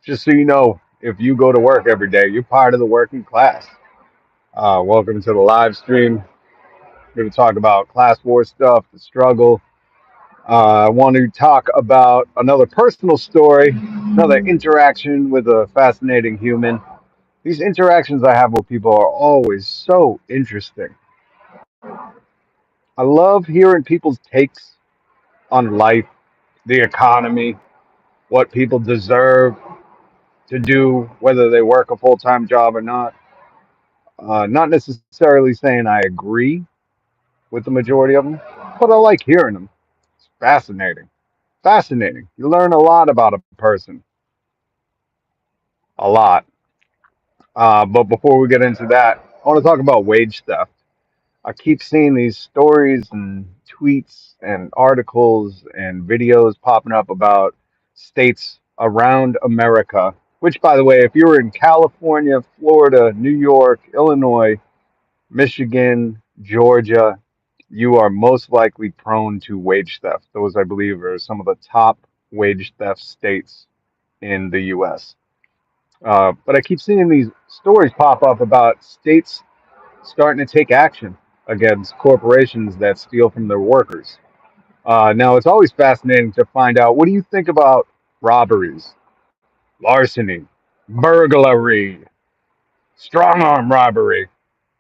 Just so you know, if you go to work every day, you're part of the working class. Welcome to the live stream. We're going to talk about class war stuff, the struggle. I want to talk about another personal story, another interaction with a fascinating human. These interactions I have with people are always so interesting. I love hearing people's takes on life, the economy, what people deserve to do, whether they work a full time job or not. Not necessarily saying I agree with the majority of them, but I like hearing them. It's fascinating. Fascinating. You learn a lot about a person. A lot. But before we get into that, I want to talk about wage theft. I keep seeing these stories and tweets and articles and videos popping up about states around America. Which, by the way, if you were in California, Florida, New York, Illinois, Michigan, Georgia, you are most likely prone to wage theft. Those, I believe, are some of the top wage theft states in the U.S. But I keep seeing these stories pop up about states starting to take action against corporations that steal from their workers. Now, it's always fascinating to find out, what do you think about robberies, larceny, burglary, strong arm robbery?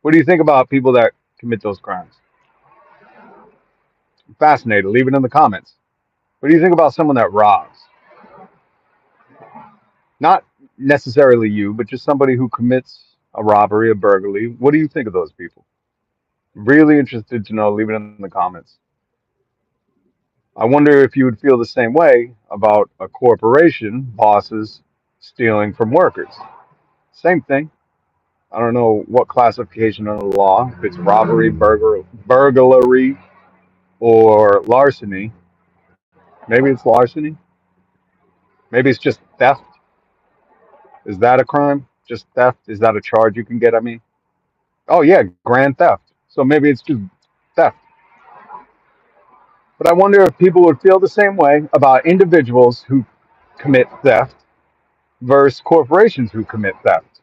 What do you think about people that commit those crimes? I'm fascinated. Leave it in the comments. What do you think about someone that robs? Not necessarily you, but just somebody who commits a robbery, a burglary. What do you think of those people? Really interested to know. Leave it in the comments. I wonder if you would feel the same way about a corporation, bosses stealing from workers. Same thing. I don't know what classification of the law, if it's robbery, burglary, or larceny. Maybe it's larceny. Maybe it's just theft. Is that a crime? Just theft? Is that a charge you can get? I mean, oh yeah, grand theft. So maybe it's just theft. But I wonder if people would feel the same way about individuals who commit theft versus corporations who commit theft.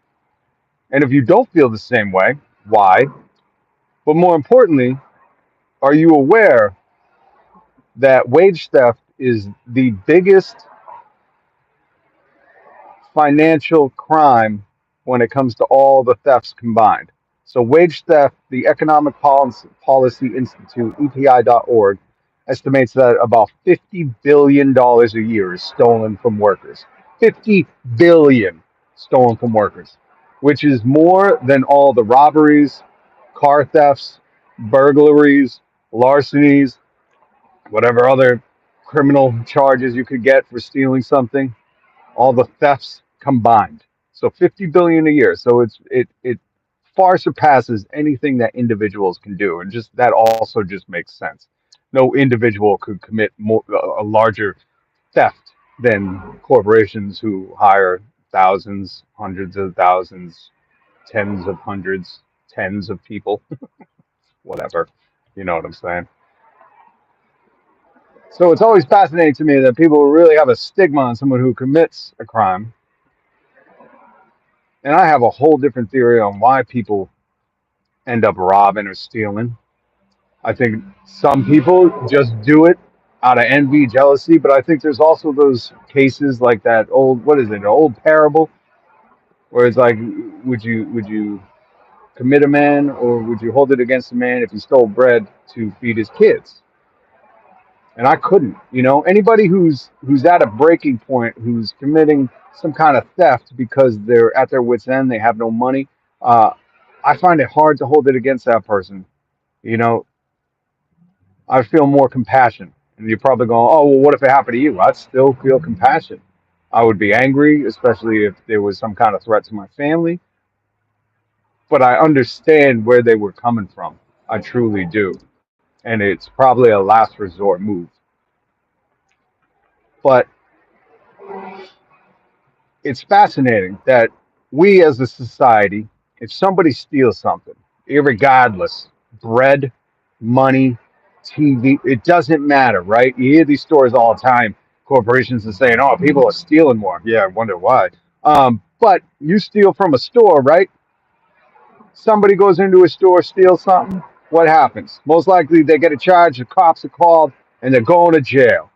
And if you don't feel the same way, why? But more importantly, are you aware that wage theft is the biggest financial crime when it comes to all the thefts combined? So, wage theft, the Economic Policy Institute, EPI.org, estimates that about $50 billion a year is stolen from workers. 50 billion stolen from workers, which is more than all the robberies, car thefts, burglaries, larcenies, whatever other criminal charges you could get for stealing something, all the thefts combined. So 50 billion a year. So it far surpasses anything that individuals can do, and just that also just makes sense. No individual could commit a larger theft than corporations who hire thousands, hundreds of thousands, tens of hundreds, tens of people, whatever. You know what I'm saying? So it's always fascinating to me that people really have a stigma on someone who commits a crime. And I have a whole different theory on why people end up robbing or stealing. I think some people just do it out of envy, jealousy, but I think there's also those cases like that old, what is it, an old parable where it's like, would you commit a man, or would you hold it against a man if he stole bread to feed his kids? And I couldn't. Anybody who's at a breaking point, who's committing some kind of theft because they're at their wits end, they have no money. Uh, I find it hard to hold it against that person. You know, I feel more compassion. And you're probably going, oh, well, what if it happened to you? I'd still feel compassion. I would be angry, especially if there was some kind of threat to my family. But I understand where they were coming from. I truly do. And it's probably a last resort move. But it's fascinating that we as a society, if somebody steals something, irregardless, bread, money, TV, it doesn't matter, right? You hear these stories all the time. corporations are saying, "Oh, people are stealing more." Yeah, I wonder why. But you steal from a store, right? Somebody goes into a store, steals something. What happens? Most likely, they get a charge. The cops are called, and they're going to jail.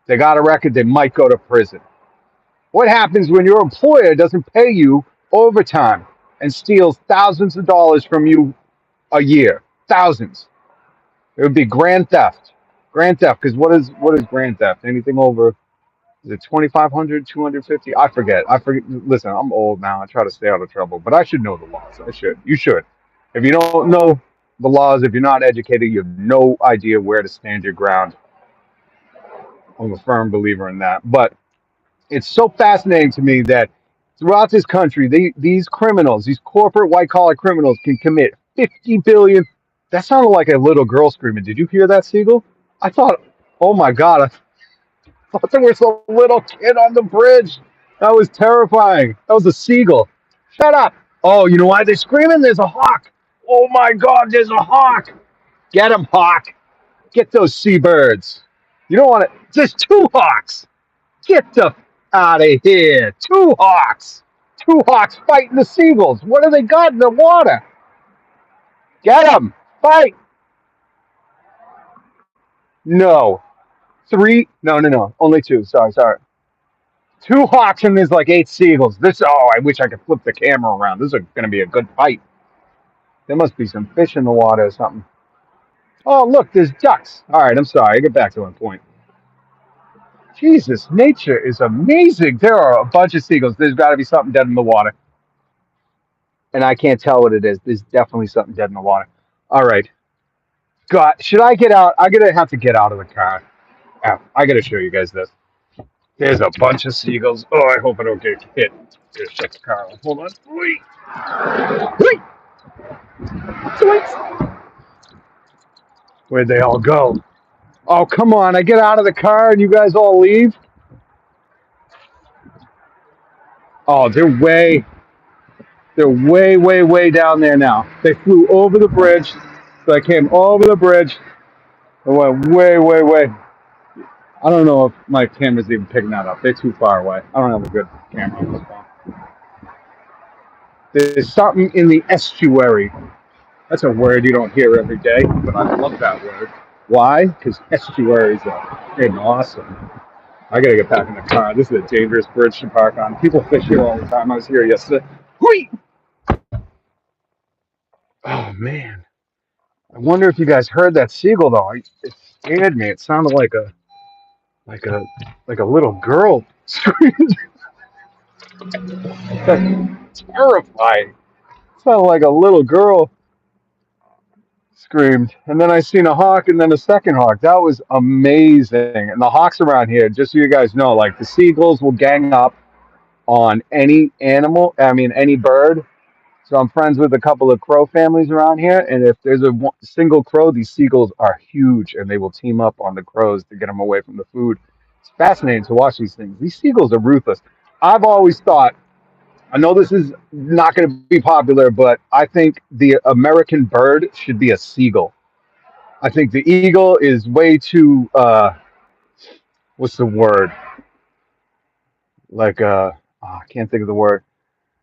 They got a record. They might go to prison. What happens when your employer doesn't pay you overtime and steals thousands of dollars from you a year? Thousands. It would be grand theft. Grand theft. Because what is grand theft? Anything over, is it 2,500, 250? I forget. I forget. Listen, I'm old now. I try to stay out of trouble, but I should know the laws. I should. You should. If you don't know the laws, if you're not educated, you have no idea where to stand your ground. I'm a firm believer in that. But it's so fascinating to me that throughout this country, these criminals, these corporate white collar criminals, can commit 50 billion. That sounded like a little girl screaming. Did you hear that, Siegel? I thought, oh my God, I thought there was a little kid on the bridge. That was terrifying. That was a seagull. Shut up. Oh, you know why they're screaming? There's a hawk. Oh my God, there's a hawk. Get him, hawk. Get those seabirds. You don't want to. There's two hawks. Get the out of here. Two hawks. Two hawks fighting the seagulls. What do they got in the water? Get them. Fight. No. Three. No, no, no. Only two. Sorry, sorry. Two hawks and there's like eight seagulls. This. Oh, I wish I could flip the camera around. This is going to be a good fight. There must be some fish in the water or something. Oh, look, there's ducks. All right, I'm sorry. I get back to one point. Jesus, nature is amazing. There are a bunch of seagulls. There's got to be something dead in the water. And I can't tell what it is. There's definitely something dead in the water. All right. God, should I get out? I'm going to have to get out of the car. I got to show you guys this. There's a bunch of seagulls. Oh, I hope I don't get hit. Just shut the car off. Hold on. Wait. Wait. Wait. Where'd they all go? Oh, come on. I get out of the car and you guys all leave? Oh, they're way down there now. They flew over the bridge. So I came over the bridge and went way. I don't know if my camera's even picking that up. They're too far away. I don't have a good camera on this phone. There's something in the estuary. That's a word you don't hear every day, but I love that word. Why? Because estuaries are freaking awesome. I gotta get back in the car. This is a dangerous bridge to park on. People fish here all the time. I was here yesterday. Whee! Oh man. I wonder if you guys heard that seagull though. It scared me. It sounded like a like a like a little girl screamed. That's terrifying. It sounded like a little girl screamed. And then I seen a hawk and then a second hawk. That was amazing. And the hawks around here, just so you guys know, like the seagulls will gang up on any animal, I mean any bird. So I'm friends with a couple of crow families around here, and if there's a single crow, these seagulls are huge, and they will team up on the crows to get them away from the food. It's fascinating to watch these things. These seagulls are ruthless. I've always thought, I know this is not going to be popular, but I think the American bird should be a seagull. I think the eagle is way too, what's the word? Like, I can't think of the word.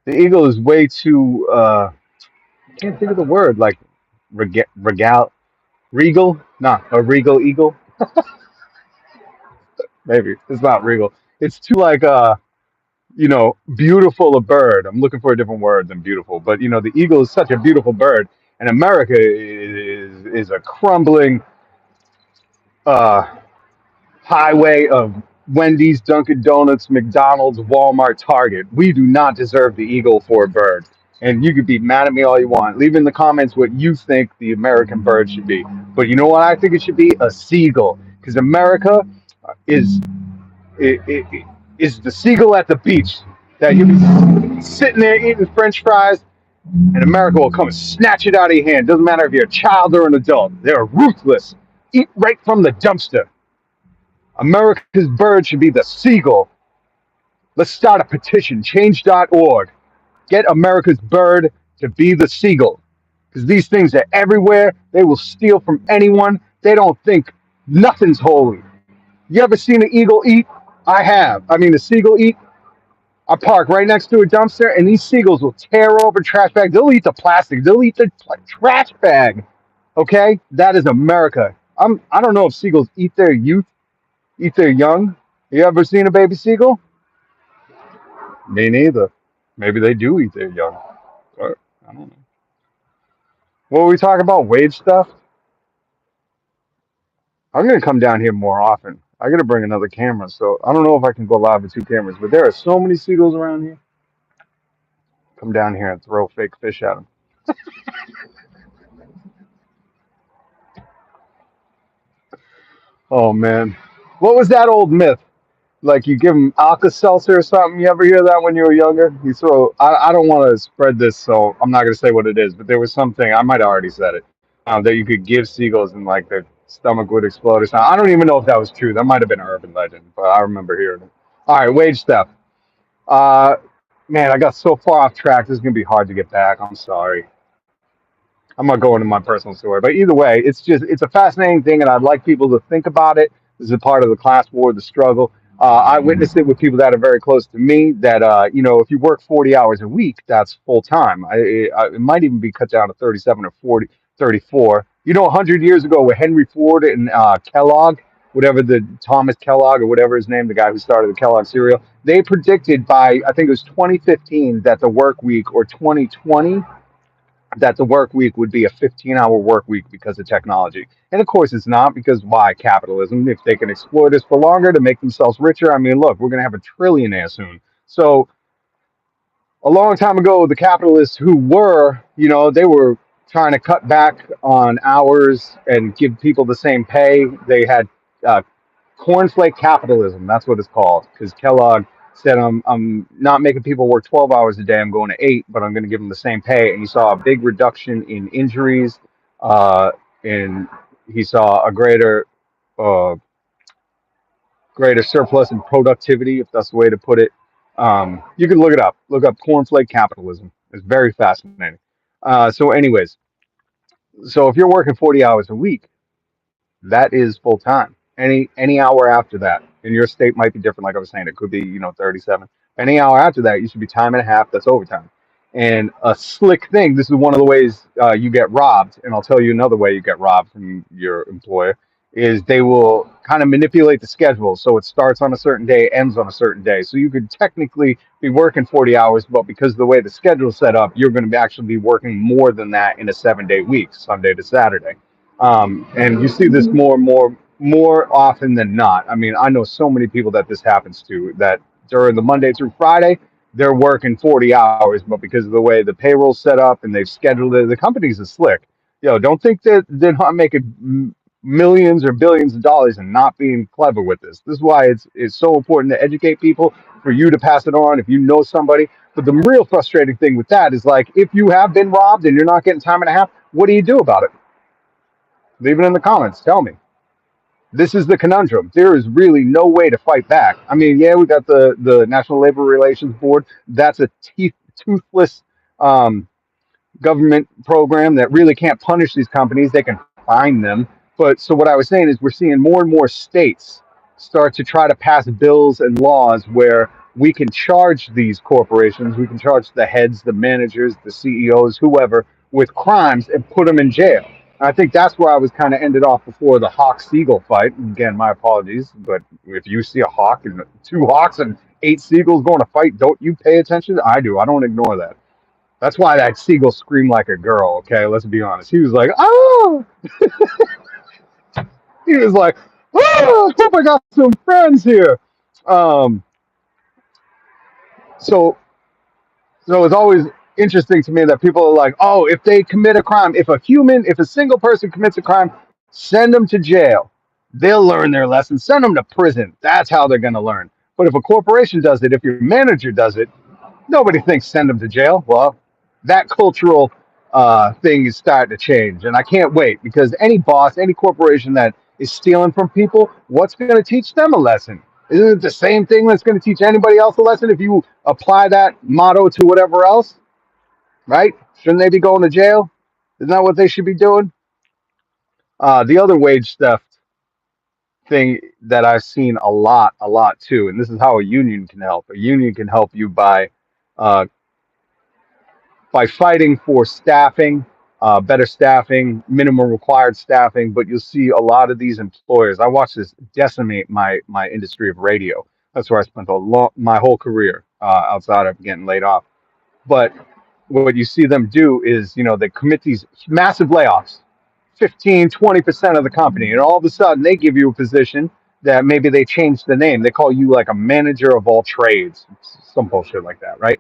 The eagle is way too, I can't think of the word, like regal, regal? Nah, a regal eagle? Maybe. It's not regal. It's too like beautiful a bird. I'm looking for a different word than beautiful. But the eagle is such a beautiful bird. And America is a crumbling uh highway of Wendy's, Dunkin' Donuts, McDonald's, Walmart, Target. We do not deserve the eagle for a bird. And you could be mad at me all you want. Leave in the comments what you think the American bird should be. But you know what I think it should be? A seagull. Because America is is the seagull at the beach that you be sitting there eating French fries, and America will come and snatch it out of your hand. Doesn't matter if you're a child or an adult. They're ruthless. Eat right from the dumpster. America's bird should be the seagull. Let's start a petition, change.org. Get America's bird to be the seagull. Because these things are everywhere. They will steal from anyone. They don't think nothing's holy. You ever seen an eagle eat? I have. I mean, the seagull eat. I park right next to a dumpster, and these seagulls will tear open trash bags. They'll eat the plastic. They'll eat the trash bag. Okay, that is America. I don't know if seagulls eat their youth, eat their young. You ever seen a baby seagull? Me neither. Maybe they do eat their young. But I don't know. What were we talking about? Wage stuff? I'm gonna come down here more often. I gotta bring another camera, so I don't know if I can go live with two cameras, but there are so many seagulls around here. Come down here and throw fake fish at them. Oh man, what was that old myth? Like you give them Alka Seltzer or something. You ever hear that when you were younger? You throw. I don't want to spread this, so I'm not gonna say what it is. But there was something I might have already said it that you could give seagulls and like their stomach would explode or something. I don't even know if that was true. That might have been an urban legend, but I remember hearing it. All right, wage theft. Uh, man, I got so far off track. This is gonna be hard to get back. I'm sorry. I'm not going into my personal story, but either way, it's a fascinating thing, and I'd like people to think about it. This is a part of the class war, the struggle. I witnessed it with people that are very close to me. That if you work 40 hours a week, that's full time. It might even be cut down to 37 or 40, 34. 100 years ago, with Henry Ford and Kellogg, whatever the Thomas Kellogg or whatever his name, the guy who started the Kellogg cereal, they predicted by I think it was 2015 that the work week or 2020 that the work week would be a 15-hour work week because of technology. And of course, it's not because why capitalism? If they can exploit us for longer to make themselves richer, I mean, look, we're going to have a trillionaire soon. So a long time ago, the capitalists who were, they were trying to cut back on hours and give people the same pay. They had uh, cornflake capitalism. That's what it's called. Because Kellogg said, I'm not making people work 12 hours a day. I'm going to 8, but I'm going to give them the same pay. And he saw a big reduction in injuries, uh, and he saw a uh, greater surplus in productivity, if that's the way to put it. You can look it up. Look up cornflake capitalism. It's very fascinating. Anyways, so if you're working 40 hours a week, that is full time. Any hour after that, in your state might be different. Like I was saying, it could be 37. Any hour after that, you should be time and a half. That's overtime. And a slick thing. This is one of the ways you get robbed, and I'll tell you another way you get robbed from your employer is they will kind of manipulate the schedule so it starts on a certain day, ends on a certain day. So you could technically be working 40 hours, but because of the way the schedule's set up, you're going to actually be working more than that in a 7-day week, Sunday to Saturday. And you see this more often than not. I mean, I know so many people that this happens to that during the Monday through Friday, they're working 40 hours, but because of the way the payroll's set up and they've scheduled it, the companies are slick. Don't think that they're not making millions or billions of dollars and not being clever with this. This is why it's so important to educate people, for you to pass it on if you know somebody. But the real frustrating thing with that is like if you have been robbed and you're not getting time and a half, what do you do about it? Leave it in the comments. Tell me. This is the conundrum. There is really no way to fight back. I mean, yeah, we got the National Labor Relations Board. That's a toothless um, government program that really can't punish these companies. They can fine them. But so what I was saying is we're seeing more and more states start to try to pass bills and laws where we can charge these corporations, we can charge the heads, the managers, the CEOs, whoever, with crimes and put them in jail. I think that's where I was kind of ended off before the hawk seagull fight. Again, my apologies, but if you see a hawk and two hawks and 8 seagulls going to fight, don't you pay attention? I do. I don't ignore that. That's why that seagull screamed like a girl. Okay, let's be honest. He was like, "Oh!" He was like, "Oh, I hope I got some friends here." Um, so, so it's always interesting to me that people are like, "Oh, if they commit a crime, if a single person commits a crime, send them to jail. They'll learn their lesson. Send them to prison. That's how they're going to learn." But if a corporation does it, if your manager does it, nobody thinks send them to jail. Well, that cultural thing is starting to change, and I can't wait because any boss, any corporation that is stealing from people, what's going to teach them a lesson? Isn't it the same thing that's going to teach anybody else a lesson if you apply that motto to whatever else, right? Shouldn't they be going to jail? Isn't that what they should be doing? The other wage theft. thing that I've seen a lot too, and this is how a union can help. A union can help you uh, by fighting for staffing, better staffing, minimum required staffing. But you'll see a lot of these employers. I watch this decimate my industry of radio. That's where I spent my whole career outside of getting laid off. But what you see them do is, they commit these massive layoffs, 15, 20% of the company, and all of a sudden they give you a position that maybe they changed the name. They call you like a manager of all trades, some bullshit like that, right?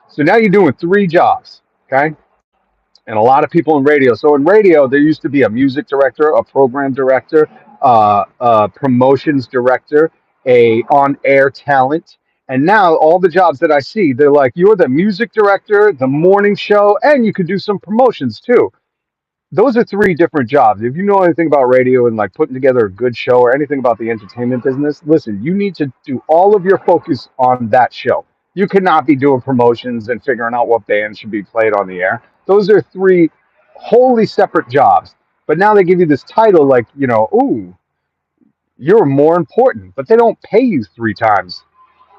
So now you're doing three jobs, okay? And a lot of people in radio. So in radio, there used to be a music director, a program director, a promotions director, a on-air talent. And now all the jobs that I see, they're like, you're the music director, the morning show, and you could do some promotions too. Those are three different jobs. If you know anything about radio and like putting together a good show or anything about the entertainment business, listen, you need to do all of your focus on that show. You cannot be doing promotions and figuring out what band should be played on the air. Those are three wholly separate jobs. But now they give you this title like, ooh, you're more important, but they don't pay you three times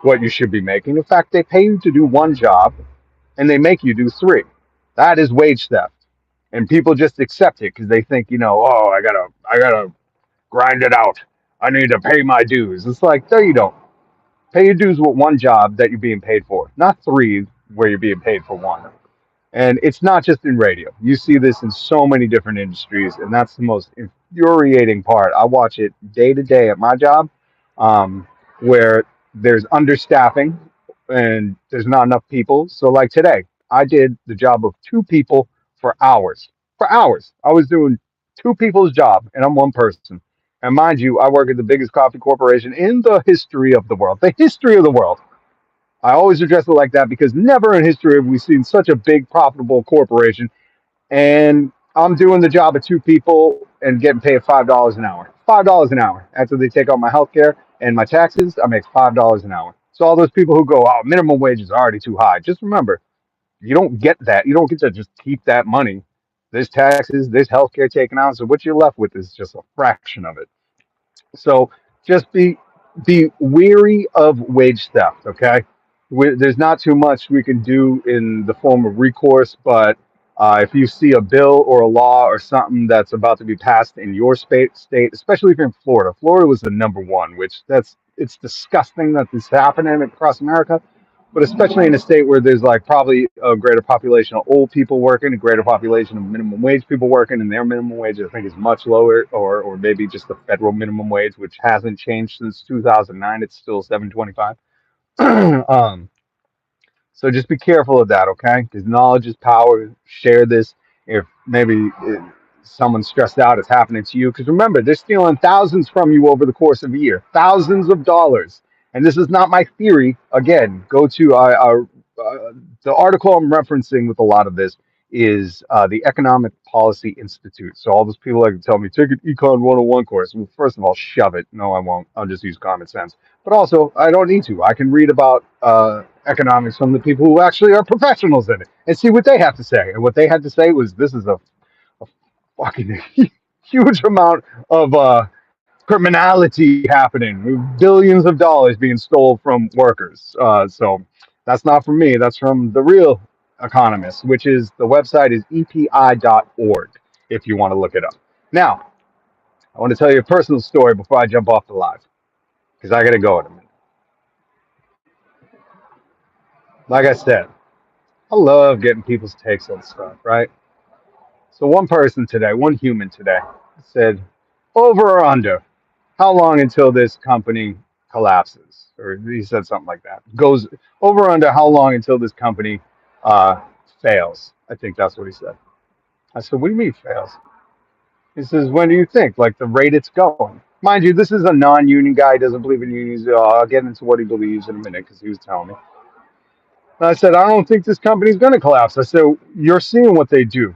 what you should be making. In fact, they pay you to do one job and they make you do three. That is wage theft, and people just accept it because they think, oh, I gotta grind it out. I need to pay my dues. It's like, no, you don't. Pay your dues with one job that you're being paid for, not three where you're being paid for one. And it's not just in radio. You see this in so many different industries, and that's the most infuriating part. I watch it day to day at my job, where there's understaffing and there's not enough people. So, like today, I did the job of two people for hours. For hours, I was doing two people's job, and I'm one person. And mind you, I work at the biggest coffee corporation in the history of the world. The history of the world. I always address it like that because never in history have we seen such a big, profitable corporation. And I'm doing the job of two people and getting paid $5 an hour. $5 an hour. After they take out my health care and my taxes, I make $5 an hour. So all those people who go, oh, minimum wage is already too high. Just remember, you don't get that. You don't get to just keep that money. There's taxes, there's health care taken out. So what you're left with is just a fraction of it. So just be weary of wage theft. Okay, there's not too much we can do in the form of recourse, but if you see a bill or a law or something that's about to be passed in your state, especially if you're in Florida, Florida was the number one, which it's disgusting that this is happening across America, but especially in a state where there's like probably a greater population of old people working, a greater population of minimum wage people working, and their minimum wage I think is much lower, or maybe just the federal minimum wage, which hasn't changed since 2009. It's still 7.25. um, so just be careful of that, okay? Because knowledge is power. Share this. If maybe someone's stressed out, it's happening to you. Because remember, they're stealing thousands from you over the course of a year, thousands of dollars. And this is not my theory. Again, go to the article I'm referencing with a lot of this is the Economic Policy Institute. So all those people that can tell me, take an Econ 101 course. Well, first of all, shove it. No, I won't. I'll just use common sense. But also, I don't need to. I can read about economics from the people who actually are professionals in it and see what they have to say. And what they had to say was, this is a fucking huge amount of criminality happening, billions of dollars being stole from workers. So that's not from me. That's from the real economist, which is the website is epi.org if you want to look it up. Now, I want to tell you a personal story before I jump off the live because I got to go in a minute. Like I said, I love getting people's takes on stuff, right? So one person today, one human today, said, over or under, how long until this company collapses? Or he said something like that. Goes over or under, how long until this company fails? I think that's what he said. I said, what do you mean fails? He says, when do you think? Like the rate it's going. Mind you, this is a non-union guy. He doesn't believe in unions. I'll get into what he believes in a minute because he was telling me. And I said, I don't think this company's going to collapse. I said, you're seeing what they do.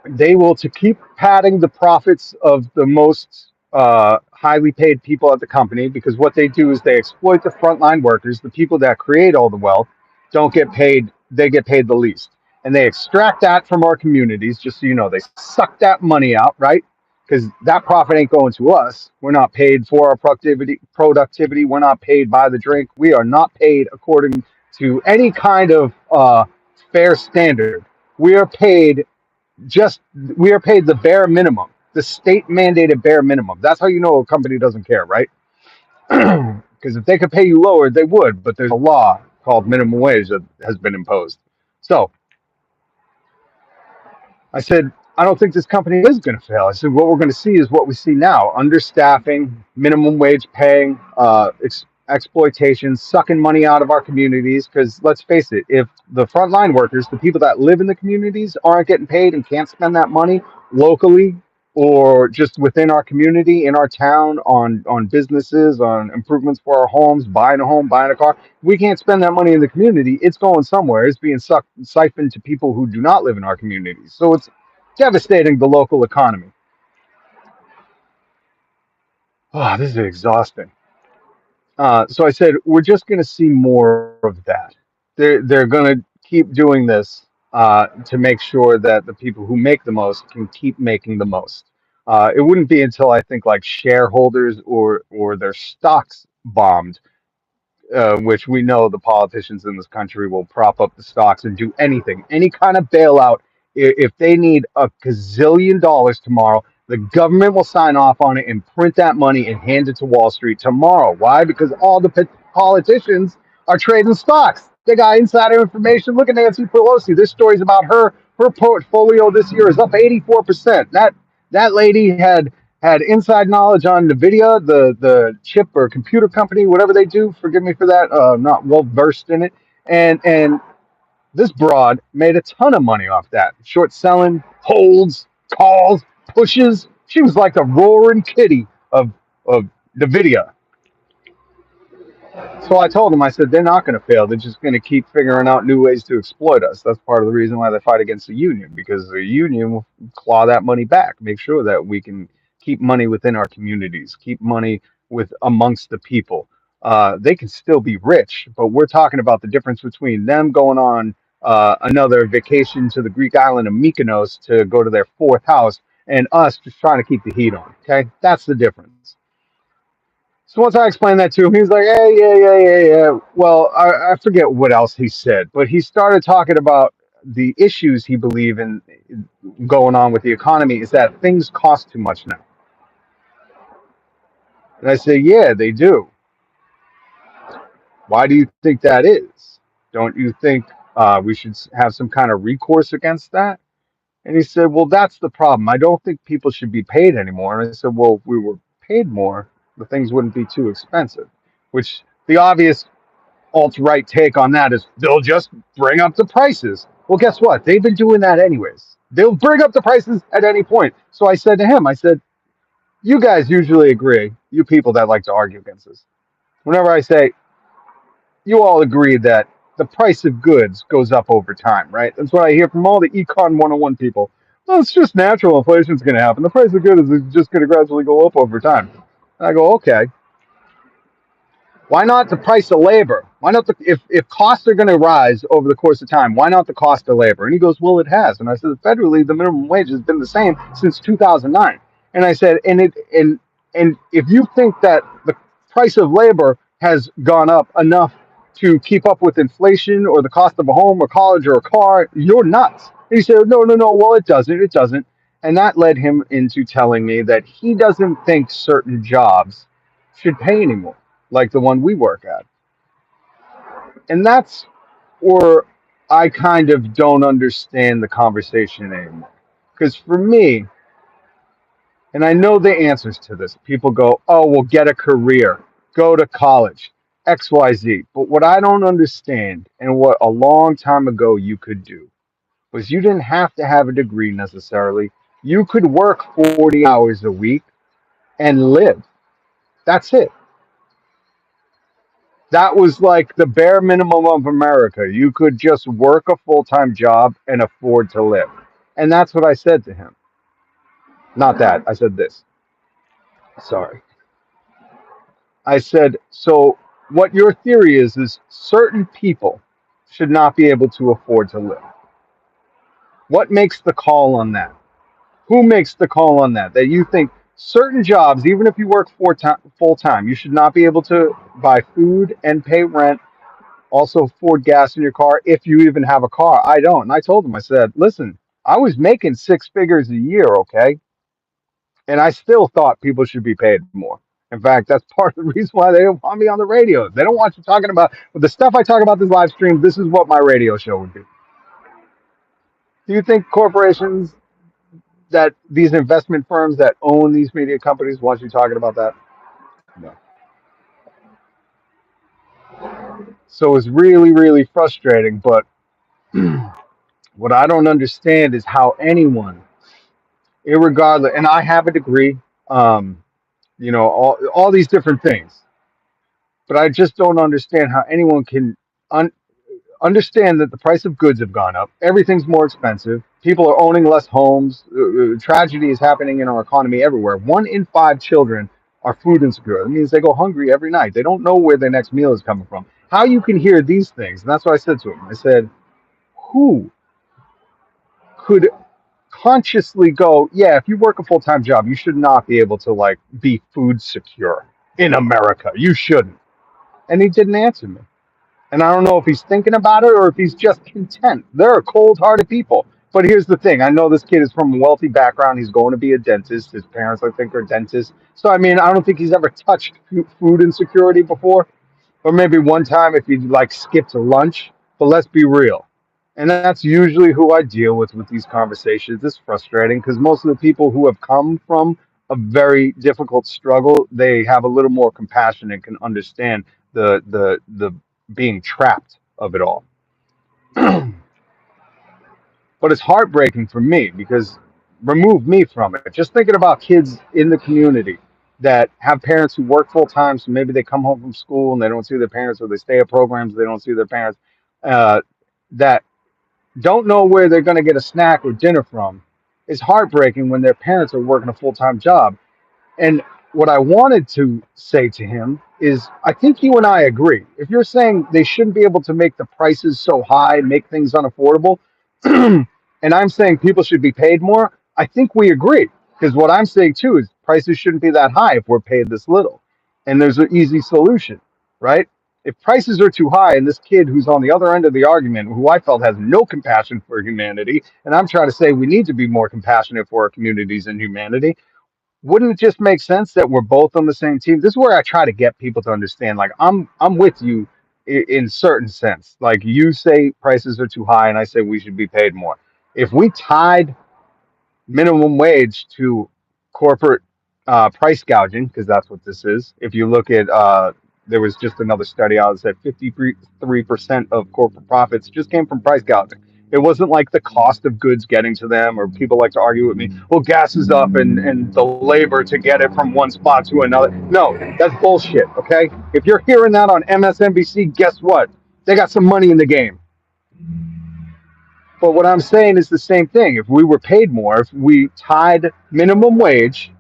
They will, to keep padding the profits of the most highly paid people at the company, because what they do is they exploit the frontline workers, the people that create all the wealth, don't get paid. They get paid the least. And they extract that from our communities, just so you know. They suck that money out, right? because that profit ain't going to us. We're not paid for our productivity. We're not paid by the drink. We are not paid according to any kind of fair standard. We are paid just we are paid the bare minimum, the state mandated bare minimum. That's how you know a company doesn't care, right? Because if they could pay you lower, they would. But there's a law called minimum wage that has been imposed. So I said, I don't think this company is going to fail. I said, what we're going to see is what we see now: understaffing, minimum wage paying, exploitation, sucking money out of our communities. Because let's face it, if the frontline workers, the people that live in the communities, aren't getting paid and can't spend that money locally or just within our community, in our town, on businesses, on improvements for our homes, buying a home, buying a car, we can't spend that money in the community. It's going somewhere. It's being siphoned to people who do not live in our communities. So it's devastating the local economy. Oh, this is exhausting. So I said, we're just going to see more of that. They're going to keep doing this to make sure that the people who make the most can keep making the most. It wouldn't be until I think like shareholders or their stocks bombed, which we know the politicians in this country will prop up the stocks and do anything, any kind of bailout. If they need a gazillion dollars tomorrow, the government will sign off on it and print that money and hand it to Wall Street tomorrow. Why? Because all the politicians are trading stocks. They got insider information. Look at Nancy Pelosi. This story's about her. Her portfolio this year is up 84%. That lady had inside knowledge on NVIDIA, the chip or computer company, whatever they do. Forgive me for that. Not well versed in it. And this broad made a ton of money off that. Short selling, holds, calls, pushes. She was like the roaring kitty of NVIDIA. So I told them, I said, they're not going to fail. They're just going to keep figuring out new ways to exploit us. That's part of the reason why they fight against the union, because the union will claw that money back, make sure that we can keep money within our communities, keep money with amongst the people. They can still be rich, but we're talking about the difference between them going on another vacation to the Greek island of Mykonos to go to their fourth house and us just trying to keep the heat on. Okay, that's the difference. So once I explained that to him, he was like, "Hey, yeah." Well, I forget what else he said, but he started talking about the issues he believed in going on with the economy is that things cost too much now. And I say, "Yeah, they do. Why do you think that is? Don't you think we should have some kind of recourse against that?" And he said, "Well, that's the problem. I don't think people should be paid anymore." And I said, "Well, if we were paid more, the things wouldn't be too expensive." Which the obvious alt-right take on that is they'll just bring up the prices. Well, guess what? They've been doing that anyways. They'll bring up the prices at any point. So I said to him, I said, you guys usually agree, you people that like to argue against this. Whenever I say, you all agree that the price of goods goes up over time, right? That's what I hear from all the Econ 101 people. Well, it's just natural. Inflation's going to happen. The price of goods is just going to gradually go up over time. And I go, okay. Why not the price of labor? Why not if costs are going to rise over the course of time? Why not the cost of labor? And he goes, well, it has. And I said, federally, the minimum wage has been the same since 2009. And I said, and if you think that the price of labor has gone up enough to keep up with inflation or the cost of a home or college or a car, you're nuts. And he said, no. Well, it doesn't. It doesn't. And that led him into telling me that he doesn't think certain jobs should pay anymore, like the one we work at. And that's where I kind of don't understand the conversation anymore. Because for me, and I know the answers to this, people go, oh, well, get a career, go to college, XYZ. But what I don't understand, and what a long time ago you could do, was you didn't have to have a degree necessarily. You could work 40 hours a week and live. That's it. That was like the bare minimum of America. You could just work a full time job and afford to live. And that's what I said to him. Not that. I said this. Sorry. I said, so what your theory is certain people should not be able to afford to live. What makes the call on that? Who makes the call on that? That you think certain jobs, even if you work full time, you should not be able to buy food and pay rent, also afford gas in your car if you even have a car. I don't. And I told them, I said, listen, I was making six figures a year, okay? And I still thought people should be paid more. In fact, that's part of the reason why they don't want me on the radio. They don't want you talking about the stuff I talk about this live stream. This is what my radio show would be. Do you think corporations that these investment firms that own these media companies want you talking about that? No. So it's really, really frustrating. But what I don't understand is how anyone, irregardless, and I have a degree, um, all these different things, but I just don't understand how anyone can un- understand that the price of goods have gone up. Everything's more expensive. People are owning less homes. Tragedy is happening in our economy everywhere. 1 in 5 children are food insecure. That means they go hungry every night. They don't know where their next meal is coming from. How you can hear these things, and that's what I said to him. I said, who could consciously go, yeah, if you work a full-time job, you should not be able to like be food secure in America. You shouldn't. And he didn't answer me. And I don't know if he's thinking about it or if he's just content. They're cold-hearted people. But here's the thing. I know this kid is from a wealthy background. He's going to be a dentist. His parents, I think, are dentists. So, I mean, I don't think he's ever touched food insecurity before. Or maybe one time if he like skipped lunch. But let's be real. And that's usually who I deal with these conversations. It's frustrating because most of the people who have come from a very difficult struggle, they have a little more compassion and can understand the being trapped of it all. But it's heartbreaking for me because remove me from it. Just thinking about kids in the community that have parents who work full time, so maybe they come home from school and they don't see their parents, or they stay at programs they don't see their parents. Uh, that don't know where they're going to get a snack or dinner from. It's heartbreaking when their parents are working a full time job. And what I wanted to say to him is I think you and I agree. If you're saying they shouldn't be able to make the prices so high, make things unaffordable, and I'm saying people should be paid more, I think we agree. Because what I'm saying too is prices shouldn't be that high if we're paid this little. And there's an easy solution, right? If prices are too high and this kid who's on the other end of the argument, who I felt has no compassion for humanity, and I'm trying to say we need to be more compassionate for our communities and humanity, wouldn't it just make sense that we're both on the same team? This is where I try to get people to understand. Like I'm with you in certain sense. Like you say prices are too high, and I say we should be paid more. If we tied minimum wage to corporate price gouging, because that's what this is. If you look at, there was just another study out that said 53% of corporate profits just came from price gouging. It wasn't like the cost of goods getting to them, or people like to argue with me, well, gas is up and the labor to get it from one spot to another. No, that's bullshit, okay? If you're hearing that on MSNBC, guess what? They got some money in the game. But what I'm saying is the same thing. If we were paid more, if we tied minimum wage,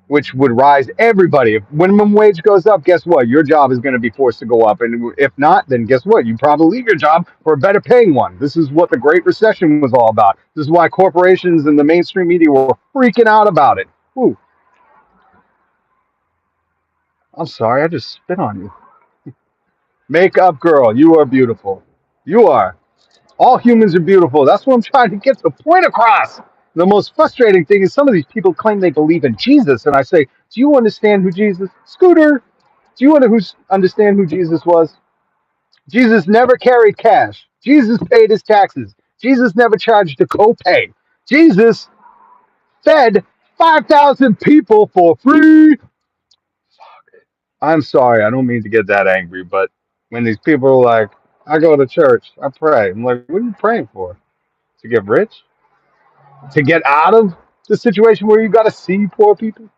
which would rise everybody. If minimum wage goes up, guess what? Your job is going to be forced to go up. And if not, then guess what? You probably leave your job for a better paying one. This is what the Great Recession was all about. This is why corporations and the mainstream media were freaking out about it. Ooh, I'm sorry. I just spit on you. Makeup girl, you are beautiful. You are. All humans are beautiful. That's what I'm trying to get the point across. The most frustrating thing is some of these people claim they believe in Jesus, and I say, "Do you understand who Jesus?" Scooter, do you understand who Jesus was? Jesus never carried cash. Jesus paid his taxes. Jesus never charged a copay. Jesus fed 5,000 people for free. I'm sorry, I don't mean to get that angry, but when these people are like, I go to church, I pray. I'm like, what are you praying for? To get rich? To get out of the situation where you got to see poor people?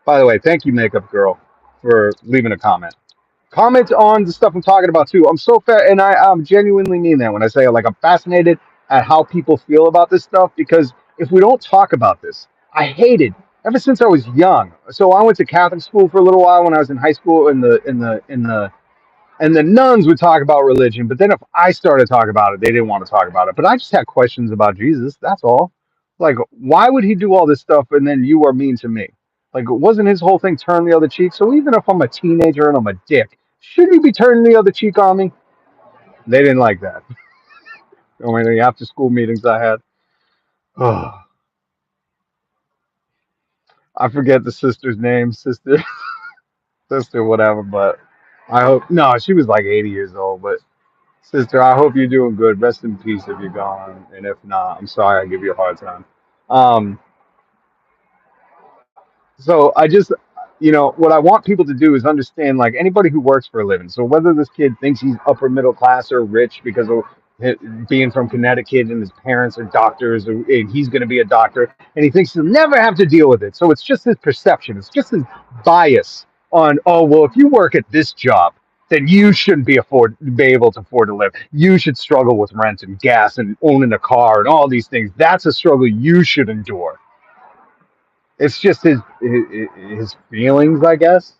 By the way, thank you, Makeup Girl, for leaving a comment. Comment on the stuff I'm talking about too. I'm so fair, and I genuinely mean that when I say like I'm fascinated at how people feel about this stuff, because if we don't talk about this, I hated ever since I was young. So I went to Catholic school for a little while when I was in high school, and the nuns would talk about religion, but then if I started talking about it, they didn't want to talk about it. But I just had questions about Jesus. That's all. Like, why would he do all this stuff and then you are mean to me? Like, wasn't his whole thing turn the other cheek? So even if I'm a teenager and I'm a dick, should you be turning the other cheek on me? They didn't like that. I mean, the after school meetings I had. Oh, I forget the sister's name, sister, whatever. But I hope no, she was like 80 years old. But sister, I hope you're doing good. Rest in peace if you're gone, and if not, I'm sorry I give you a hard time. Um, So I just, what I want people to do is understand, like anybody who works for a living. So whether this kid thinks he's upper middle class or rich because of being from Connecticut and his parents are doctors, and he's going to be a doctor, and he thinks he'll never have to deal with it. So it's just his perception. It's just his bias on, oh well, if you work at this job, then you shouldn't be able to afford to live. You should struggle with rent and gas and owning a car and all these things. That's a struggle you should endure. It's just his feelings, I guess,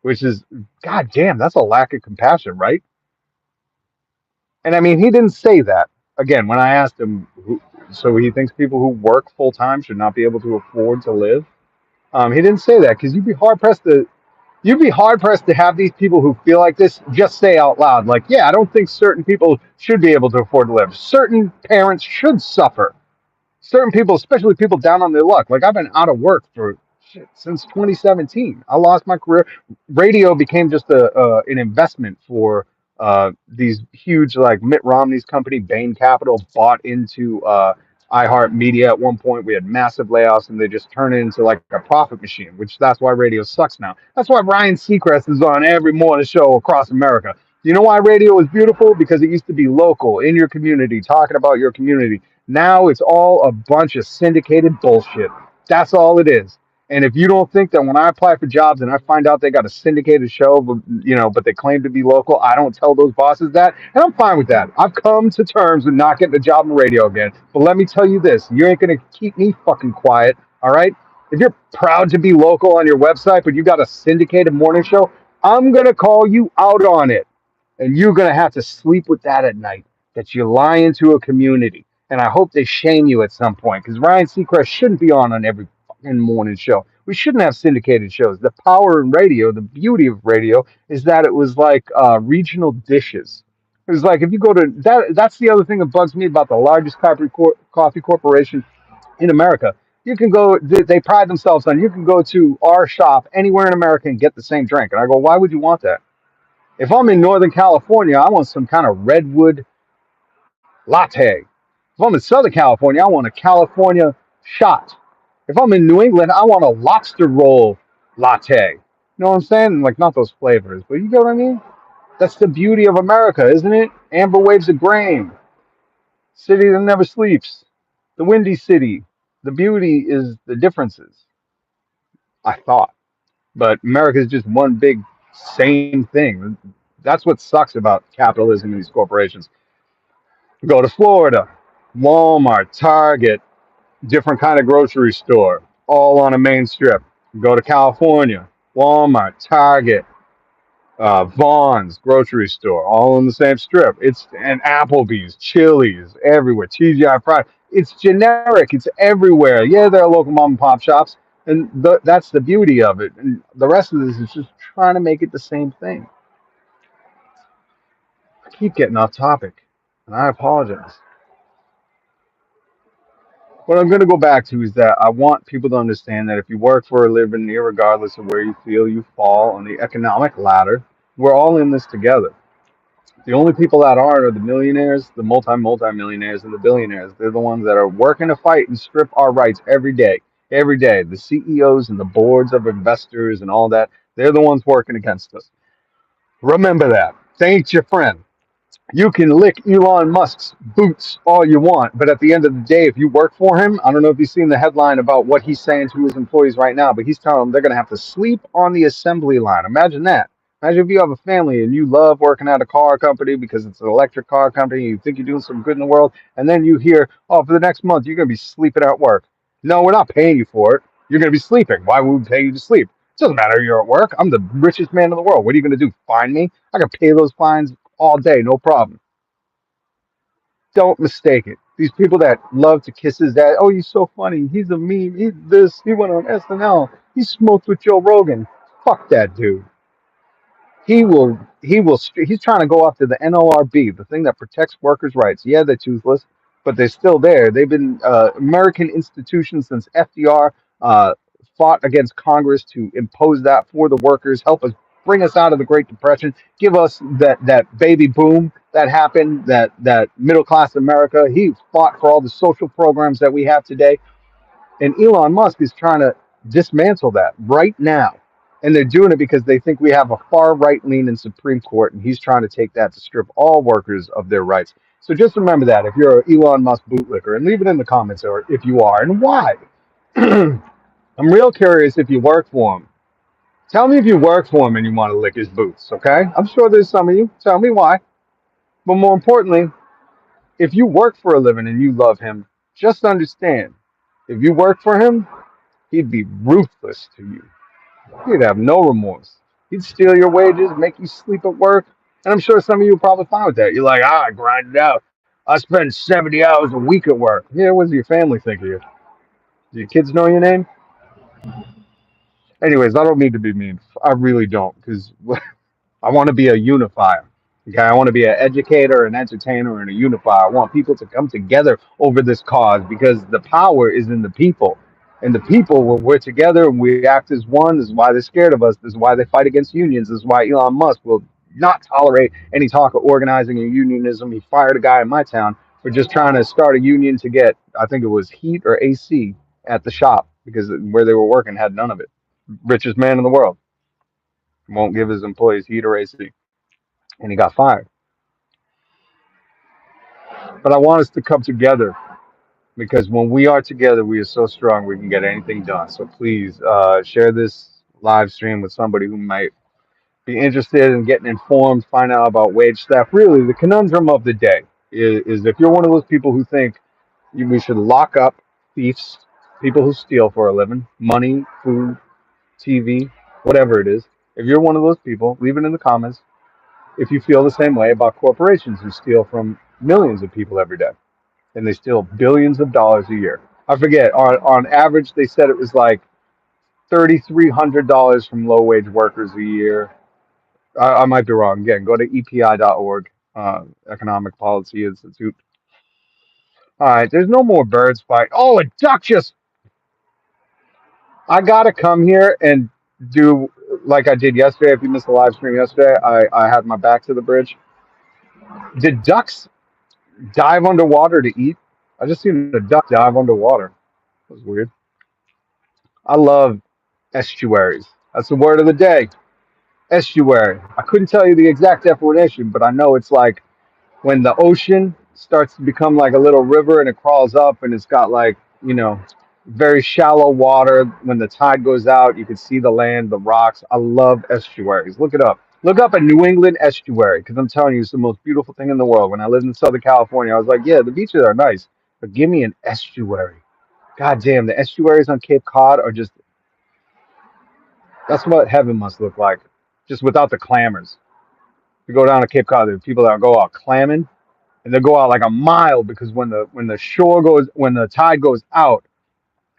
which is, god damn, that's a lack of compassion, right? And I mean, he didn't say that. Again, when I asked him, so he thinks people who work full time should not be able to afford to live. He didn't say that because you'd be hard pressed to have these people who feel like this just say out loud, like, yeah, I don't think certain people should be able to afford to live. Certain parents should suffer. Certain people, especially people down on their luck. Like I've been out of work for shit since 2017. I lost my career. Radio became just an investment for these huge, like Mitt Romney's company, Bain Capital, bought into iHeartMedia at one point. We had massive layoffs, and they just turned it into like a profit machine. Which that's why radio sucks now. That's why Ryan Seacrest is on every morning show across America. You know why radio is beautiful? Because it used to be local, in your community, talking about your community. Now it's all a bunch of syndicated bullshit. That's all it is. And if you don't think that when I apply for jobs and I find out they got a syndicated show, but they claim to be local, I don't tell those bosses that, and I'm fine with that. I've come to terms with not getting a job in radio again. But let me tell you this: you ain't gonna keep me fucking quiet, all right? If you're proud to be local on your website, but you got a syndicated morning show, I'm gonna call you out on it, and you're gonna have to sleep with that at night. That you're lying to a community, and I hope they shame you at some point because Ryan Seacrest shouldn't be on every fucking morning show. We shouldn't have syndicated shows. The power in radio, the beauty of radio, is that it was like regional dishes. It was like if you go to that. That's the other thing that bugs me about the largest coffee corporation in America. You can go. They pride themselves on. You can go to our shop anywhere in America and get the same drink. And I go, why would you want that? If I'm in Northern California, I want some kind of redwood latte. If I'm in Southern California, I want a California shot. If I'm in New England, I want a lobster roll latte. You know what I'm saying? Like, not those flavors, but you know what I mean? That's the beauty of America, isn't it? Amber waves of grain, city that never sleeps, the windy city. The beauty is the differences, I thought. But America is just one big same thing. That's what sucks about capitalism and these corporations. Go to Florida, Walmart, Target, different kind of grocery store, all on a main strip. Go to California, Walmart, Target, Vaughn's grocery store, all on the same strip. It's and Applebee's, Chili's, everywhere. TGI Fridays. It's generic. It's everywhere. Yeah, there are local mom and pop shops, and that's the beauty of it. And the rest of this is just trying to make it the same thing. I keep getting off topic, and I apologize. What I'm going to go back to is that I want people to understand that if you work for a living, regardless of where you feel you fall on the economic ladder, we're all in this together. The only people that aren't are the millionaires, the multi-millionaires, and the billionaires. They're the ones that are working to fight and strip our rights every day. Every day. The CEOs and the boards of investors and all that, they're the ones working against us. Remember that. Thanks your friend. You can lick Elon Musk's boots all you want, but at the end of the day, if you work for him, I don't know if you've seen the headline about what he's saying to his employees right now, but he's telling them they're going to have to sleep on the assembly line. Imagine that. Imagine if you have a family and you love working at a car company because it's an electric car company, you think you're doing some good in the world, and then you hear, oh, for the next month, you're going to be sleeping at work. No, we're not paying you for it. You're going to be sleeping. Why would we pay you to sleep? It doesn't matter. You're at work. I'm the richest man in the world. What are you going to do? Fine me? I can pay those fines all day, no problem. Don't mistake it. These people that love to kiss his dad. Oh, he's so funny. He's a meme. He's this. He went on SNL. He smoked with Joe Rogan. Fuck that dude. He's trying to go after the NLRB, the thing that protects workers' rights. Yeah, they're toothless, but they're still there. They've been American institutions since FDR uh, fought against Congress to impose that for the workers, help us bring us out of the Great Depression, give us that baby boom that happened, that middle class America. He fought for all the social programs that we have today. And Elon Musk is trying to dismantle that right now. And they're doing it because they think we have a far right leaning Supreme Court, and he's trying to take that to strip all workers of their rights. So just remember that if you're an Elon Musk bootlicker, and leave it in the comments or if you are and why. I'm real curious if you work for him. Tell me if you work for him and you want to lick his boots, okay? I'm sure there's some of you. Tell me why. But more importantly, if you work for a living and you love him, just understand if you work for him, he'd be ruthless to you. He'd have no remorse. He'd steal your wages, make you sleep at work. And I'm sure some of you are probably fine with that. You're like, I grind it out. I spend 70 hours a week at work. Yeah, what does your family think of you? Do your kids know your name? Anyways, I don't mean to be mean. I really don't, because I want to be a unifier. Okay, I want to be an educator, an entertainer, and a unifier. I want people to come together over this cause because the power is in the people. And the people, when we're together and we act as one, this is why they're scared of us. This is why they fight against unions. This is why Elon Musk will not tolerate any talk of organizing and unionism. He fired a guy in my town for just trying to start a union to get, I think it was heat or AC at the shop because where they were working had none of it. Richest man in the world won't give his employees heat or AC, and he got fired. But I want us to come together because when we are together, we are so strong we can get anything done. So please share this live stream with somebody who might be interested in getting informed, find out about wage theft. Really, the conundrum of the day is if you're one of those people who think we should lock up thieves, people who steal for a living, money, food, TV, whatever it is. If you're one of those people, leave it in the comments if you feel the same way about corporations who steal from millions of people every day and they steal billions of dollars a year. I forget, on average, they said it was like $3,300 from low wage workers a year. I might be wrong. Again, go to EPI.org, Economic Policy Institute. All right, there's no more birds fight. Oh, a duck just. I got to come here and do like I did yesterday. If you missed the live stream yesterday, I had my back to the bridge. Did ducks dive underwater to eat? I just seen a duck dive underwater. That was weird. I love estuaries. That's the word of the day. Estuary. I couldn't tell you the exact definition, but I know it's like when the ocean starts to become like a little river and it crawls up and it's got like, very shallow water. When the tide goes out, you can see the land, the rocks. I love estuaries. Look it up. Look up a New England estuary because I'm telling you, it's the most beautiful thing in the world. When I lived in Southern California, I was like, yeah, the beaches are nice, but give me an estuary. God damn, the estuaries on Cape Cod are just, that's what heaven must look like, just without the clamors. You go down to Cape Cod, there are people that go out clamming, and they go out like a mile because when the tide goes out,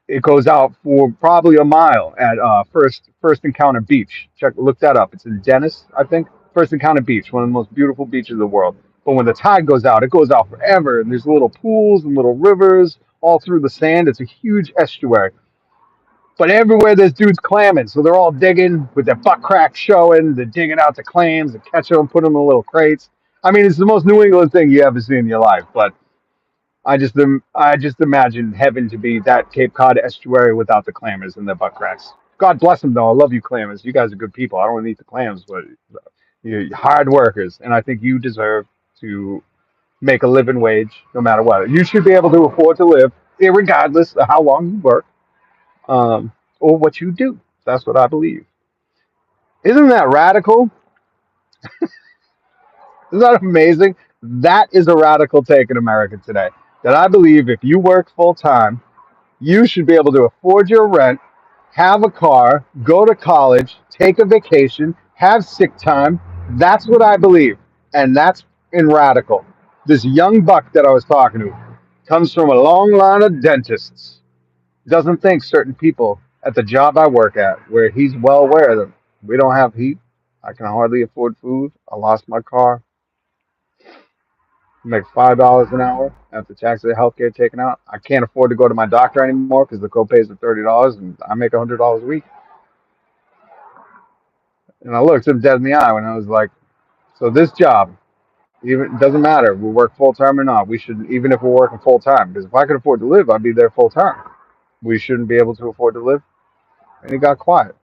it goes out for probably a mile at First Encounter Beach. Look that up. It's in Dennis, I think. First Encounter Beach, one of the most beautiful beaches in the world. But when the tide goes out, it goes out forever, and there's little pools and little rivers all through the sand. It's a huge estuary. But everywhere there's dudes clamming, so they're all digging with their butt crack showing. They're digging out the clams, they catch them, put them in little crates. I mean, it's the most New England thing you ever see in your life. But I just imagine heaven to be that Cape Cod estuary without the clammers and the butt cracks. God bless them though. I love you clammers. You guys are good people. I don't want to eat the clams, but you're hard workers, and I think you deserve to make a living wage no matter what. You should be able to afford to live, regardless of how long you work, or what you do. That's what I believe. Isn't that radical? Isn't that amazing? That is a radical take in America today. That I believe if you work full time, you should be able to afford your rent, have a car, go to college, take a vacation, have sick time. That's what I believe. And that's in radical. This young buck that I was talking to, Comes from a long line of dentists. Doesn't think certain people at the job I work at, where he's well aware of them. We don't have heat. I can hardly afford food. I lost my car. I make $5 an hour after taxes and healthcare taken out. I can't afford to go to my doctor anymore because the copays are $30, and I make $100 a week. And I looked him dead in the eye when I was like, "So this job, even it doesn't matter. We work full time or not. We should, even if we're working full time, because if I could afford to live, I'd be there full time. We shouldn't be able to afford to live." And he got quiet.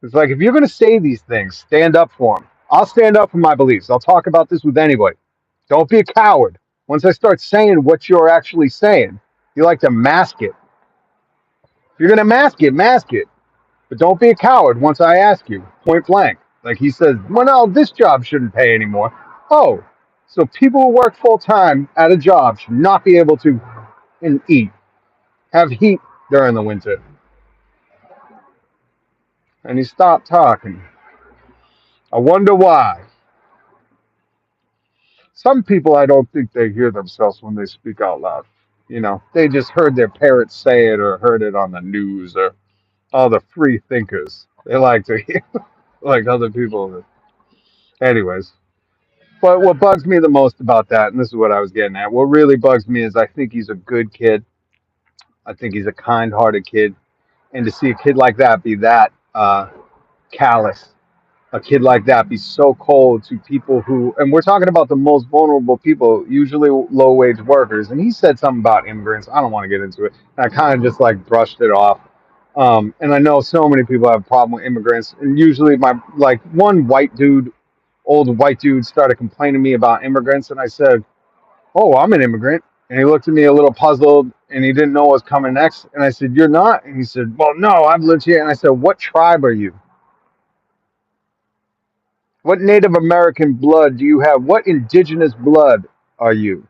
It's like, if you're going to say these things, stand up for them. I'll stand up for my beliefs. I'll talk about this with anybody. Don't be a coward. Once I start saying what you're actually saying, you like to mask it. If you're going to mask it, mask it. But don't be a coward once I ask you, point blank. Like he says, well, no, this job shouldn't pay anymore. Oh, so people who work full time at a job should not be able to eat, have heat during the winter. And he stopped talking. I wonder why. Some people, I don't think they hear themselves when they speak out loud. They just heard their parents say it or heard it on the news or all the free thinkers. They like to hear like other people. Anyways, but what bugs me the most about that, and this is what I was getting at, what really bugs me is I think he's a good kid. I think he's a kind-hearted kid, and to see a kid like that be that callous, a kid like that be so cold to people who, and we're talking about the most vulnerable people, usually low wage workers. And he said something about immigrants. I don't want to get into it. And I kind of just like brushed it off. And I know so many people have a problem with immigrants. And usually, my like one old white dude, started complaining to me about immigrants. And I said, "Oh, I'm an immigrant." And he looked at me a little puzzled and he didn't know what was coming next. And I said, "You're not?" And he said, "Well, no, I've lived here." And I said, "What tribe are you? What Native American blood do you have? What indigenous blood are you?"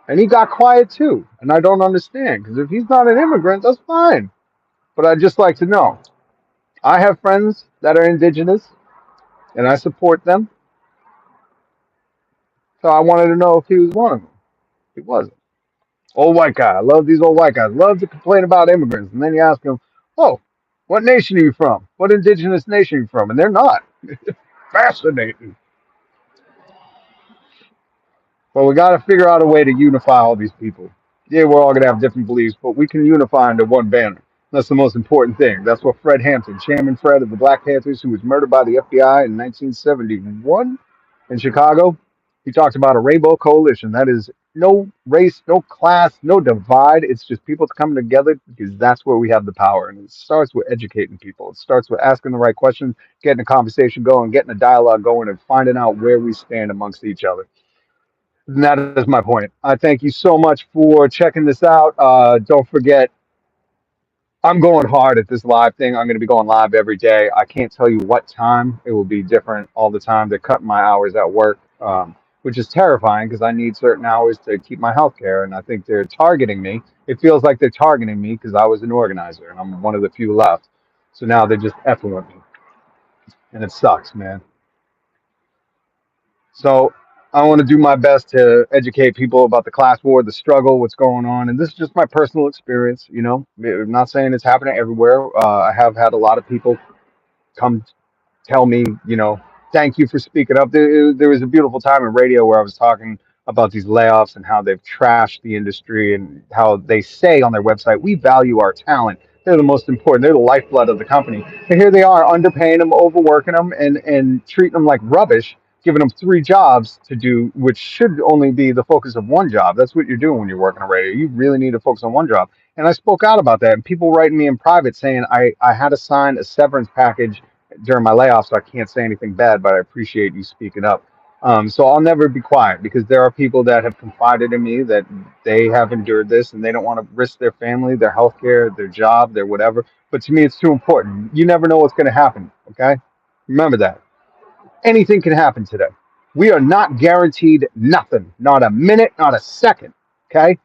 And he got quiet too. And I don't understand, because if he's not an immigrant, that's fine. But I'd just like to know. I have friends that are indigenous and I support them. So I wanted to know if he was one of them. He wasn't. Old white guy. I love these old white guys. Love to complain about immigrants. And then you ask them, "Oh, what nation are you from? What indigenous nation are you from?" And they're not. Fascinating. But we got to figure out a way to unify all these people. Yeah, we're all going to have different beliefs, but we can unify under one banner. That's the most important thing. That's what Fred Hampton, Chairman Fred of the Black Panthers, who was murdered by the FBI in 1971 in Chicago, he talked about a rainbow coalition. That is no race, no class, no divide. It's just people coming together because that's where we have the power. And it starts with educating people. It starts with asking the right questions, getting a conversation going, getting a dialogue going, and finding out where we stand amongst each other. And that is my point. I thank you so much for checking this out. Don't forget, I'm going hard at this live thing. I'm going to be going live every day. I can't tell you what time. It will be different all the time. They're cutting my hours at work, which is terrifying because I need certain hours to keep my health care. And I think they're targeting me. It feels like they're targeting me because I was an organizer and I'm one of the few left. So now they're just effing with me. And it sucks, man. So I want to do my best to educate people about the class war, the struggle, what's going on. And this is just my personal experience. I'm not saying it's happening everywhere. I have had a lot of people come tell me, thank you for speaking up. There was a beautiful time in radio where I was talking about these layoffs and how they've trashed the industry and how they say on their website, we value our talent. They're the most important. They're the lifeblood of the company. And here they are underpaying them, overworking them, and treating them like rubbish, giving them three jobs to do, which should only be the focus of one job. That's what you're doing when you're working on radio. You really need to focus on one job. And I spoke out about that. And people writing me in private saying I had to sign a severance package during my layoff, so I can't say anything bad, but I appreciate you speaking up. So I'll never be quiet because there are people that have confided in me that they have endured this and they don't want to risk their family, their health care, their job, their whatever. But to me, it's too important. You never know what's going to happen. Okay. Remember that. Anything can happen today. We are not guaranteed nothing, not a minute, not a second. Okay.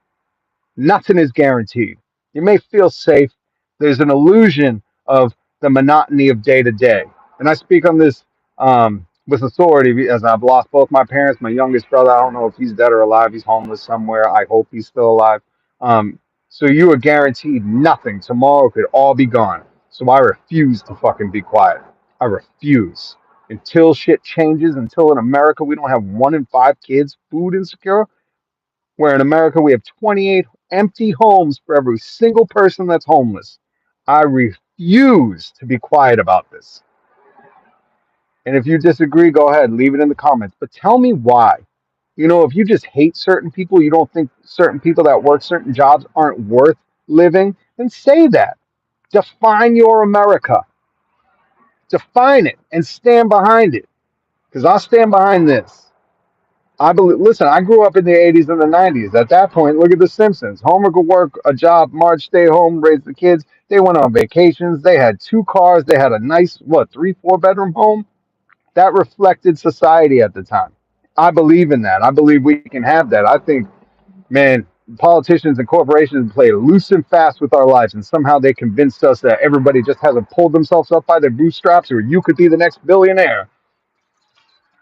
Nothing is guaranteed. You may feel safe. There's an illusion of the monotony of day to day. And I speak on this with authority, as I've lost both my parents. My youngest brother, I don't know if he's dead or alive. He's homeless somewhere. I hope he's still alive. Um, so you are guaranteed nothing. Tomorrow could all be gone. So I refuse to fucking be quiet. I refuse. Until shit changes, until in America we don't have 1 in 5 kids food insecure, where in America we have 28 empty homes for every single person that's homeless. I refuse to be quiet about this. And if you disagree, go ahead, leave it in the comments. But tell me why. If you just hate certain people, you don't think certain people that work certain jobs aren't worth living, then say that. Define your America. Define it and stand behind it. Because I'll stand behind this. I believe. Listen, I grew up in the '80s and the '90s. At that point, look at The Simpsons. Homer could work a job, Marge stay home, raise the kids. They went on vacations. They had 2 cars. They had a nice, what, 3, 4 bedroom home. That reflected society at the time. I believe in that. I believe we can have that. I think, man, politicians and corporations play loose and fast with our lives, and somehow they convinced us that everybody just hasn't pulled themselves up by their bootstraps, or you could be the next billionaire.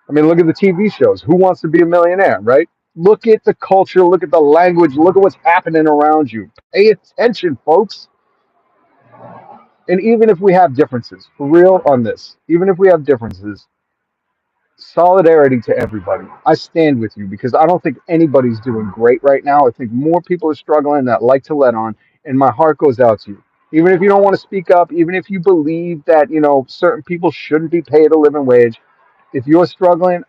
I mean, look at the TV shows. Who wants to be a millionaire, right? Look at the culture, look at the language, look at what's happening around you. Pay attention, folks. And even if we have differences, for real on this, even if we have differences, solidarity to everybody. I stand with you because I don't think anybody's doing great right now. I think more people are struggling that like to let on, and my heart goes out to you. Even if you don't want to speak up, even if you believe that, certain people shouldn't be paid a living wage, if you're struggling,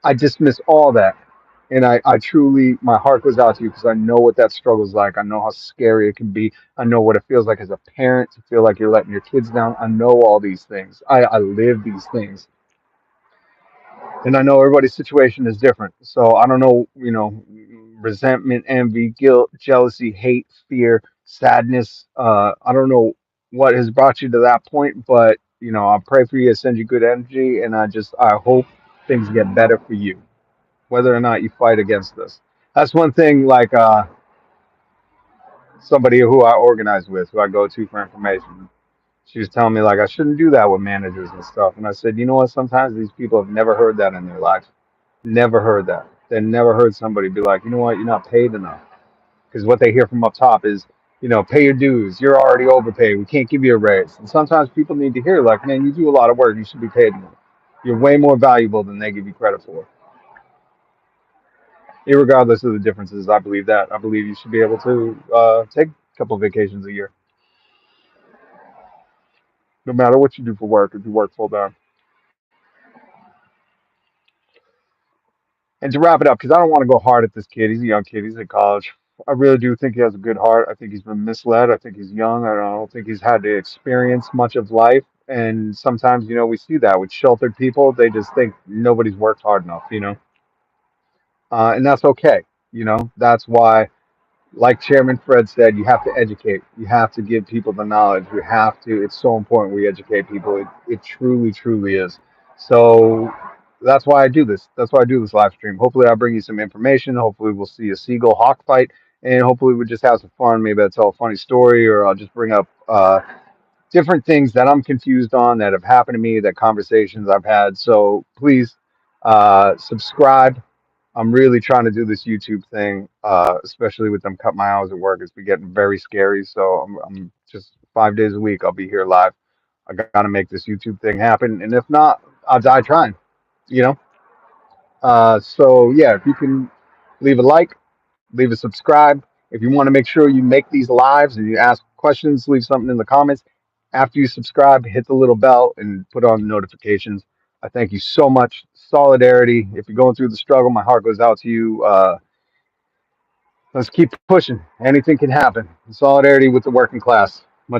I dismiss all that. And I truly, my heart goes out to you because I know what that struggle is like. I know how scary it can be. I know what it feels like as a parent to feel like you're letting your kids down. I know all these things. I live these things. And I know everybody's situation is different. So I don't know, resentment, envy, guilt, jealousy, hate, fear, sadness. I don't know what has brought you to that point, but I pray for you, I send you good energy, and I hope things get better for you, whether or not you fight against this. That's one thing. Like somebody who I organize with, who I go to for information. She was telling me like I shouldn't do that with managers and stuff, and I said, you know what? Sometimes these people have never heard that in their life. Never heard that. They never heard somebody be like, you know what, you're not paid enough. Because what they hear from up top is, pay your dues. You're already overpaid. We can't give you a raise. And sometimes people need to hear, like, man, you do a lot of work. You should be paid more. You're way more valuable than they give you credit for. Irregardless of the differences, I believe that. I believe you should be able to take a couple of vacations a year, no matter what you do for work, if you work full time. And to wrap it up, because I don't want to go hard at this kid. He's a young kid. He's in college. I really do think he has a good heart. I think he's been misled. I think he's young. I don't think he's had to experience much of life. And sometimes, we see that with sheltered people. They just think nobody's worked hard enough. And that's okay. That's why, like Chairman Fred said, you have to educate. You have to give people the knowledge. You have to. It's so important we educate people. It truly, truly is. So that's why I do this. That's why I do this live stream. Hopefully, I'll bring you some information. Hopefully, we'll see a seagull hawk fight, and hopefully, we just have some fun. Maybe I'll tell a funny story, or I'll just bring up different things that I'm confused on that have happened to me, that conversations I've had. So please subscribe. I'm really trying to do this YouTube thing, especially with them cut my hours at work. It's been getting very scary. So I'm just 5 days a week. I'll be here live. I got to make this YouTube thing happen. And if not, I'll die trying, you know? So yeah, if you can leave a like, leave a subscribe. If you want to make sure you make these lives and you ask questions, leave something in the comments. After you subscribe, hit the little bell and put on notifications. I thank you so much. Solidarity. If you're going through the struggle, my heart goes out to you. Let's keep pushing. Anything can happen. Solidarity with the working class.